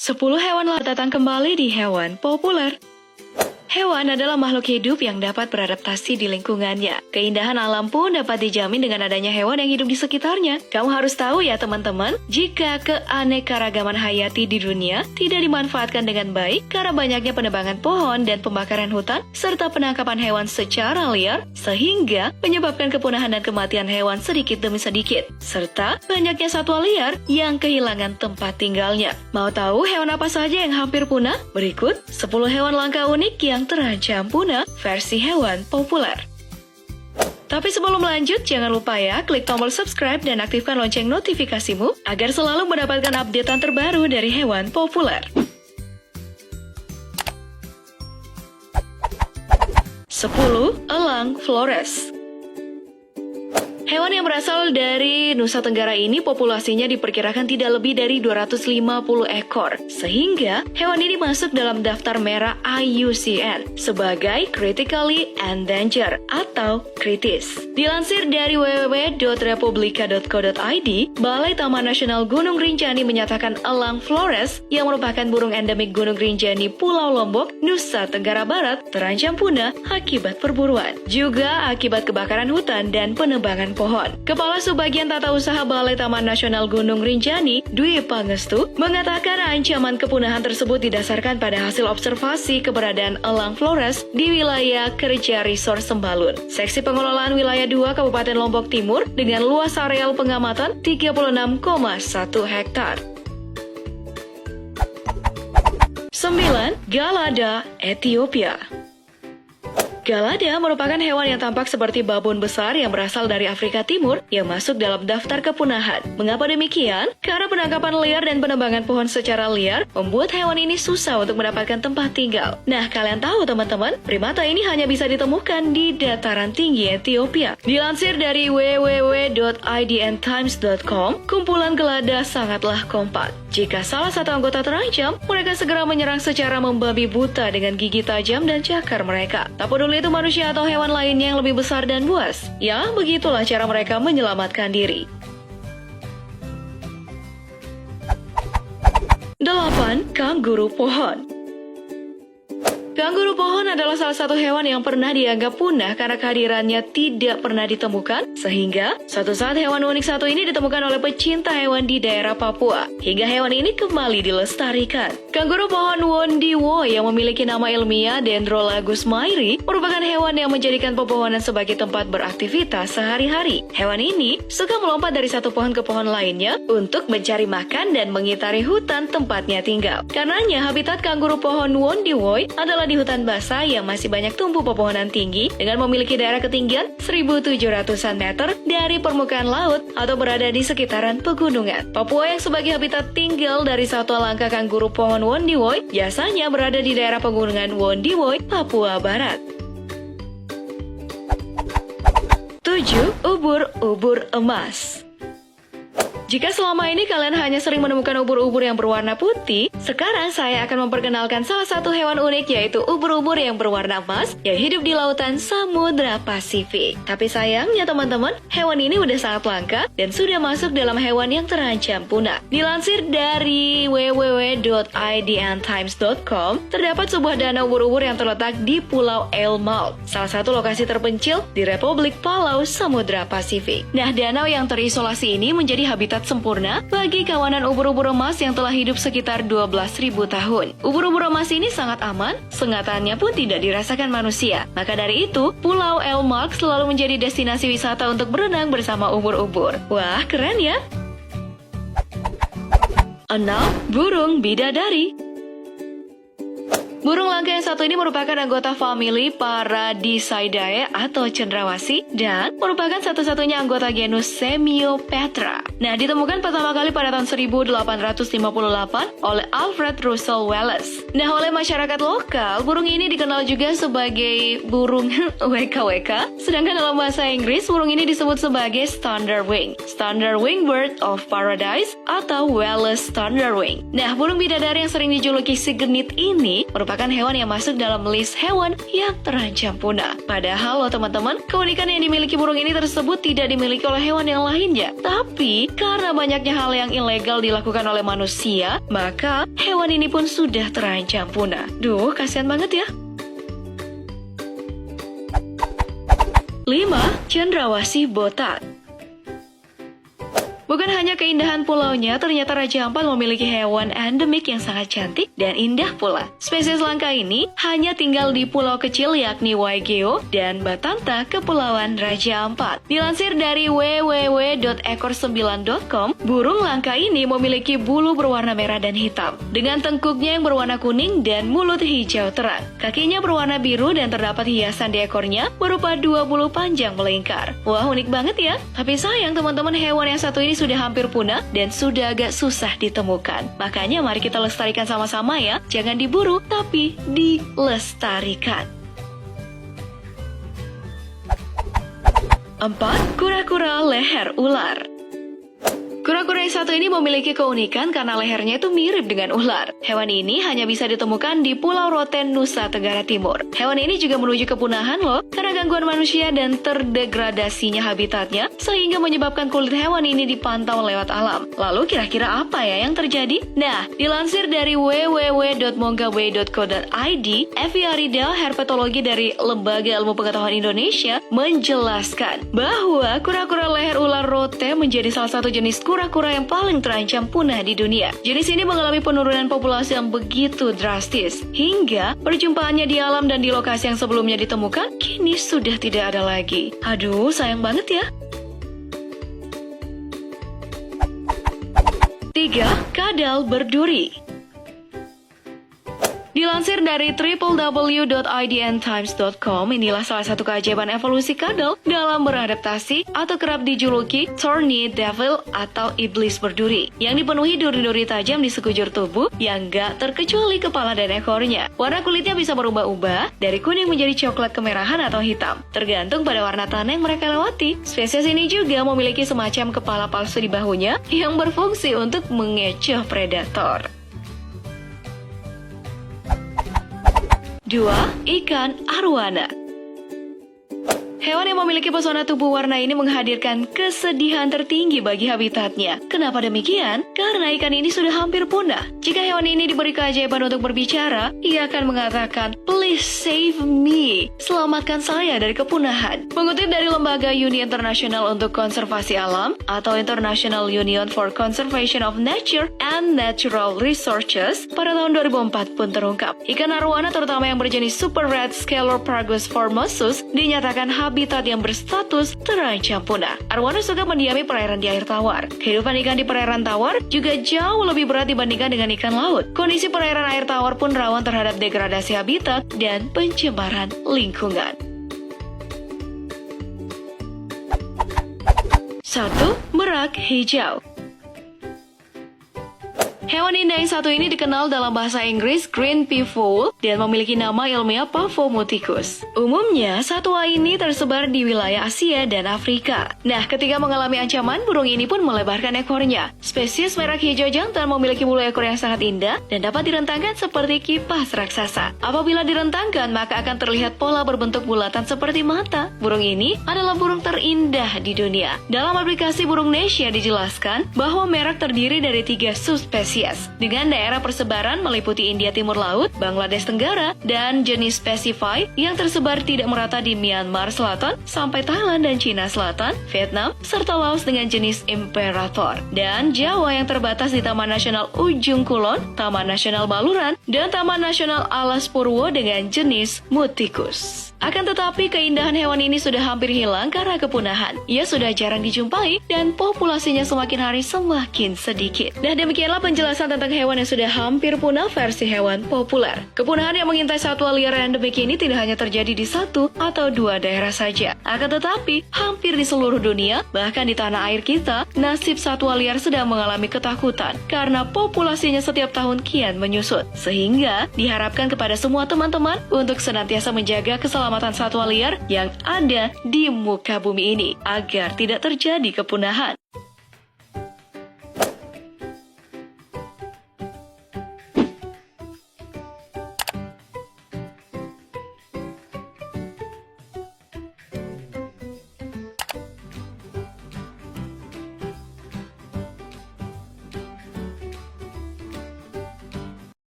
10 hewan laut datang kembali di Hewan Populer. Hewan adalah makhluk hidup yang dapat beradaptasi di lingkungannya. Keindahan alam pun dapat dijamin dengan adanya hewan yang hidup di sekitarnya. Kamu harus tahu ya teman-teman, jika keanekaragaman hayati di dunia tidak dimanfaatkan dengan baik karena banyaknya penebangan pohon dan pembakaran hutan, serta penangkapan hewan secara liar, sehingga menyebabkan kepunahan dan kematian hewan sedikit demi sedikit, serta banyaknya satwa liar yang kehilangan tempat tinggalnya. Mau tahu hewan apa saja yang hampir punah? Berikut 10 hewan langka unik yang terancam punah versi Hewan Populer. Tapi sebelum lanjut, jangan lupa ya klik tombol subscribe dan aktifkan lonceng notifikasimu agar selalu mendapatkan updatean terbaru dari Hewan Populer. 10. Elang Flores. Hewan yang berasal dari Nusa Tenggara ini populasinya diperkirakan tidak lebih dari 250 ekor, sehingga hewan ini masuk dalam daftar merah IUCN sebagai Critically Endangered atau kritis. Dilansir dari www.republika.co.id, Balai Taman Nasional Gunung Rinjani menyatakan elang Flores yang merupakan burung endemik Gunung Rinjani Pulau Lombok, Nusa Tenggara Barat terancam punah akibat perburuan, juga akibat kebakaran hutan dan penebangan pohon. Kepala Subbagian Tata Usaha Balai Taman Nasional Gunung Rinjani, Dwi Pangestu, mengatakan ancaman kepunahan tersebut didasarkan pada hasil observasi keberadaan elang Flores di wilayah Kerja Resort Sembalun, Seksi Pengelolaan Wilayah 2 Kabupaten Lombok Timur dengan luas areal pengamatan 36,1 hektar. 9. Galada, Ethiopia. Galada merupakan hewan yang tampak seperti babon besar yang berasal dari Afrika Timur yang masuk dalam daftar kepunahan. Mengapa demikian? Karena penangkapan liar dan penebangan pohon secara liar membuat hewan ini susah untuk mendapatkan tempat tinggal. Nah, kalian tahu teman-teman, primata ini hanya bisa ditemukan di dataran tinggi Ethiopia. Dilansir dari www.idntimes.com, kumpulan gelada sangatlah kompak. Jika salah satu anggota terancam, mereka segera menyerang secara membabi buta dengan gigi tajam dan cakar mereka. Tak peduli itu manusia atau hewan lainnya yang lebih besar dan buas. Ya, begitulah cara mereka menyelamatkan diri. 8. Kanguru pohon. Kanguru pohon adalah salah satu hewan yang pernah dianggap punah karena kehadirannya tidak pernah ditemukan, sehingga suatu saat hewan unik satu ini ditemukan oleh pecinta hewan di daerah Papua, hingga hewan ini kembali dilestarikan. Kanguru pohon Wondiwo yang memiliki nama ilmiah Dendrolagus mayri merupakan hewan yang menjadikan pepohonan sebagai tempat beraktivitas sehari-hari. Hewan ini suka melompat dari satu pohon ke pohon lainnya untuk mencari makan dan mengitari hutan tempatnya tinggal. Karenanya habitat kanguru pohon Wondiwo adalah di hutan basah yang masih banyak tumbuh pepohonan tinggi dengan memiliki daerah ketinggian 1.700-an meter dari permukaan laut atau berada di sekitaran pegunungan. Papua yang sebagai habitat tinggal dari satwa langka kanguru pohon Wondiwo biasanya berada di daerah pegunungan Wondiwo, Papua Barat. 7. Ubur-ubur emas. Jika selama ini kalian hanya sering menemukan ubur-ubur yang berwarna putih, sekarang saya akan memperkenalkan salah satu hewan unik, yaitu ubur-ubur yang berwarna emas yang hidup di lautan Samudra Pasifik. Tapi sayangnya teman-teman, hewan ini udah sangat langka dan sudah masuk dalam hewan yang terancam punah. Dilansir dari www.idntimes.com, terdapat sebuah danau ubur-ubur yang terletak di Pulau Elmal, salah satu lokasi terpencil di Republik Palau, Samudra Pasifik. Nah, danau yang terisolasi ini menjadi habitat sempurna bagi kawanan ubur-ubur emas yang telah hidup sekitar 12.000 tahun. Ubur-ubur emas ini sangat aman, sengatannya pun tidak dirasakan manusia. Maka dari itu, Pulau Elmal selalu menjadi destinasi wisata untuk berenang bersama ubur-ubur. Wah, keren ya! 6. Burung bidadari. Burung langka yang satu ini merupakan anggota famili Paradiseidae atau cendrawasih dan merupakan satu-satunya anggota genus Semiopetra. Nah, ditemukan pertama kali pada tahun 1858 oleh Alfred Russel Wallace. Nah, oleh masyarakat lokal, burung ini dikenal juga sebagai burung WKWK, sedangkan dalam bahasa Inggris, burung ini disebut sebagai Standardwing Bird of Paradise atau Wallace Standardwing. Nah, burung bidadari yang sering dijuluki si genit ini merupakan merupakan hewan yang masuk dalam list hewan yang terancam punah. Padahal loh teman-teman, keunikan yang dimiliki burung ini tersebut tidak dimiliki oleh hewan yang lainnya. Tapi karena banyaknya hal yang ilegal dilakukan oleh manusia, maka hewan ini pun sudah terancam punah. Duh, kasihan banget ya. 5. Cendrawasih botak. Bukan hanya keindahan pulaunya, ternyata Raja Ampat memiliki hewan endemik yang sangat cantik dan indah pula. Spesies langka ini hanya tinggal di pulau kecil yakni Waigeo dan Batanta, Kepulauan Raja Ampat. Dilansir dari www.ekor9.com, burung langka ini memiliki bulu berwarna merah dan hitam, dengan tengkuknya yang berwarna kuning dan mulut hijau terang. Kakinya berwarna biru dan terdapat hiasan di ekornya berupa 2 bulu panjang melingkar. Wah, unik banget ya. Tapi sayang teman-teman, hewan yang satu ini sudah hampir punah dan sudah agak susah ditemukan. Makanya mari kita lestarikan sama-sama ya. Jangan diburu, tapi dilestarikan. 4. Kura-kura leher ular. Kura-kura yang satu ini memiliki keunikan karena lehernya itu mirip dengan ular. Hewan ini hanya bisa ditemukan di Pulau Roten, Nusa Tenggara Timur. Hewan ini juga menuju kepunahan loh, karena gangguan manusia dan terdegradasinya habitatnya, sehingga menyebabkan kulit hewan ini dipantau lewat alam. Lalu kira-kira apa ya yang terjadi? Nah, dilansir dari www.mongabay.co.id, Evi Arida, herpetologi dari Lembaga Ilmu Pengetahuan Indonesia, menjelaskan bahwa kura-kura leher ular rote menjadi salah satu jenis kura-kura yang paling terancam punah di dunia. Jenis ini mengalami penurunan populasi yang begitu drastis, hingga perjumpaannya di alam dan di lokasi yang sebelumnya ditemukan kini sudah tidak ada lagi. Aduh, sayang banget ya. 3. Kadal berduri. Dilansir dari www.idntimes.com, inilah salah satu keajaiban evolusi kadal dalam beradaptasi atau kerap dijuluki Thorny Devil atau iblis berduri, yang dipenuhi duri-duri tajam di sekujur tubuh yang gak terkecuali kepala dan ekornya. Warna kulitnya bisa berubah-ubah dari kuning menjadi coklat kemerahan atau hitam, tergantung pada warna tanah yang mereka lewati. Spesies ini juga memiliki semacam kepala palsu di bahunya yang berfungsi untuk mengecoh predator. 2. Ikan arwana. Hewan yang memiliki pesona tubuh warna ini menghadirkan kesedihan tertinggi bagi habitatnya. Kenapa demikian? Karena ikan ini sudah hampir punah. Jika hewan ini diberi keajaiban untuk berbicara, ia akan mengatakan, "Please save me." Selamatkan saya dari kepunahan. Mengutip dari Lembaga Uni Internasional untuk Konservasi Alam atau International Union for Conservation of Nature and Natural Resources, pada tahun 2004 pun terungkap, ikan arwana terutama yang berjenis Super Red Scaleophagus formosus dinyatakan habitat yang berstatus terancam punah. Arwana suka mendiami perairan di air tawar. Kehidupan ikan di perairan tawar juga jauh lebih berat dibandingkan dengan ikan laut. Kondisi perairan air tawar pun rawan terhadap degradasi habitat dan pencemaran lingkungan. 1. Merak hijau. Hewan indah yang satu ini dikenal dalam bahasa Inggris green peafowl dan memiliki nama ilmiah Pavomuticus. Umumnya, satwa ini tersebar di wilayah Asia dan Afrika. Nah, ketika mengalami ancaman, burung ini pun melebarkan ekornya. Spesies merak hijau jantan memiliki bulu ekor yang sangat indah dan dapat direntangkan seperti kipas raksasa. Apabila direntangkan, maka akan terlihat pola berbentuk bulatan seperti mata. Burung ini adalah burung terindah di dunia. Dalam aplikasi Burung Nesia dijelaskan bahwa merak terdiri dari 3 subspesies, dengan daerah persebaran meliputi India Timur Laut, Bangladesh Tenggara, dan jenis spesifik yang tersebar tidak merata di Myanmar Selatan sampai Thailand dan Cina Selatan, Vietnam, serta Laos dengan jenis Imperator, dan Jawa yang terbatas di Taman Nasional Ujung Kulon, Taman Nasional Baluran, dan Taman Nasional Alas Purwo dengan jenis Muticus. Akan tetapi keindahan hewan ini sudah hampir hilang karena kepunahan. Ia sudah jarang dijumpai dan populasinya semakin hari semakin sedikit. Nah, demikianlah penjelasan tentang hewan yang sudah hampir punah versi hewan populer. Kepunahan yang mengintai satwa liar endemik ini tidak hanya terjadi di 1 atau 2 daerah saja. Akan tetapi hampir di seluruh dunia, bahkan di tanah air kita, nasib satwa liar sedang mengalami ketakutan karena populasinya setiap tahun kian menyusut. Sehingga diharapkan kepada semua teman-teman untuk senantiasa menjaga keselamatan satwa liar yang ada di muka bumi ini agar tidak terjadi kepunahan.